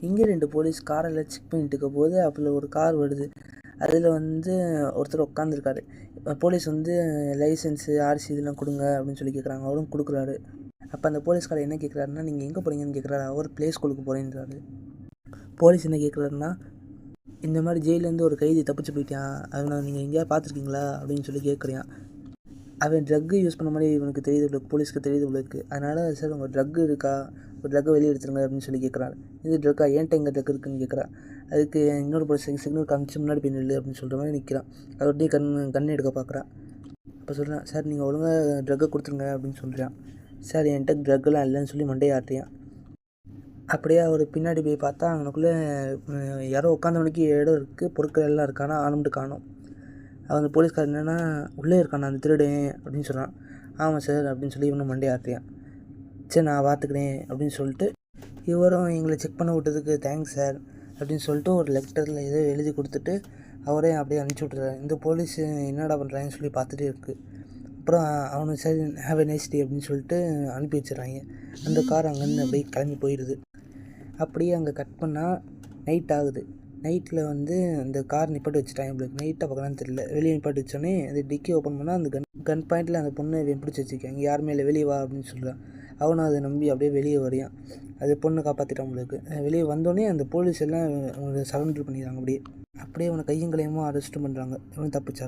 இங்கே 2 போலீஸ் காரெல்லாம் செக் பண்ணிட்டு இருக்க போது அதில் ஒரு கார் வருது. அதில் ஒருத்தர் உட்காந்துருக்காரு. போலீஸ் லைசன்ஸு, ஆர்சி இதெல்லாம் கொடுங்க அப்படின்னு சொல்லி கேட்குறாங்க. அவரும் கொடுக்குறாரு. அப்போ அந்த போலீஸ்காரர் என்ன கேட்குறாருன்னா, நீங்கள் எங்கே போகிறீங்கன்னு கேட்குறாரு. அவர் ப்ளே ஸ்கூலுக்கு போகிறேன்றாரு. போலீஸ் என்ன கேட்குறாருன்னா, இந்த மாதிரி ஜெயிலேருந்து ஒரு கைதி தப்பிச்சு போயிட்டான், அவனை நீங்கள் எங்கேயாவது பார்த்துருக்கீங்களா அப்படின்னு சொல்லி கேட்குறான். அவன் ட்ரக்கு யூஸ் பண்ண மாதிரி இவனுக்கு தெரியுது உங்களுக்கு, போலீஸ்க்கு தெரியுது உங்களுக்கு. அதனால் சார் உங்கள் ட்ரக்கு இருக்கா, ஒரு ட்ரக்கை வெளியே எடுத்துருங்க அப்படின்னு சொல்லி கேட்குறாரு. இது ட்ரக்கா, ஏன்ட்ட எங்கே ட்ரக் இருக்குன்னு கேட்குறான். அதுக்கு இன்னொரு போலீஸ் சிக்னல் காமிச்சு முன்னாடி போய் நில்லு அப்படின்னு சொல்கிற மாதிரி நிற்கிறான். அதோடய கண் எடுக்க பார்க்குறான். அப்போ சொல்கிறான், சார் நீங்கள் ஒழுங்காக ட்ரக்கை கொடுத்துருங்க அப்படின்னு சொல்கிறான். சார் என்கிட்ட ட்ரக்கெல்லாம் இல்லைன்னு சொல்லி மண்டையை ஆட்டுறான். அப்படியே அவர் பின்னாடி போய் பார்த்தா அவனுக்குள்ளே யாரோ உட்காந்தவனுக்கு இடம் இருக்குது, பொருட்கள் எல்லாம் இருக்கு. ஆனால் ஆனம்ட்டு காணும். அவன் போலீஸ்காரர் என்னென்னா, உள்ளே இருக்கான் அந்த திருடன் அப்படின்னு சொல்கிறான். ஆமாம் சார் அப்படின்னு சொல்லி இவனை மண்டையை ஆட்டுறான். சரி நான் பார்த்துக்கிறேன் அப்படின்னு சொல்லிட்டு, இவரும் எங்களை செக் பண்ண விட்டதுக்கு தேங்க்ஸ் சார் அப்படின்னு சொல்லிட்டு ஒரு லெட்டரில் ஏதோ எழுதி கொடுத்துட்டு அவரே அப்படியே அனுப்பிச்சி விட்றாரு. இந்த போலீஸ் என்னடா பண்ணுறாங்கன்னு சொல்லி பார்த்துட்டே இருக்குது. அப்புறம் அவனுக்கு சரி ஹேவ் எ நைஸ் டே அப்படின்னு சொல்லிட்டு அனுப்பி வச்சிடறாங்க. அந்த கார் அங்கேருந்து அப்படியே கிளம்பி போயிடுது. அப்படியே அங்கே கட் பண்ணால் நைட் ஆகுது. நைட்டில் அந்த கார் நிப்பாட்டி வச்சுட்டாங்க. நம்மளுக்கு நைட்டாக பார்க்கலான்னு தெரியல. வெளியே நிப்பாட்டி வச்சோடனே அந்த டிக்கி ஓப்பன் பண்ணால் அந்த கன் பாயிண்டில் அந்த பொண்ணை பிடிச்சி வச்சுருக்காங்க. யாருமே இல்லை, வெளியே வா அப்படின்னு சொல்கிறான். அவனும் அதை நம்பி அப்படியே வெளியே வரையான். அது பொண்ணை காப்பாற்றிட்டான் நம்மளுக்கு. வெளியே வந்தோடனே அந்த போலீஸ் எல்லாம் சரண்டர் பண்ணிடுறாங்க. அப்படியே அவனை கையும் கலையுமா அரெஸ்ட்டும் பண்ணுறாங்க. இவன் தப்பிச்சான்.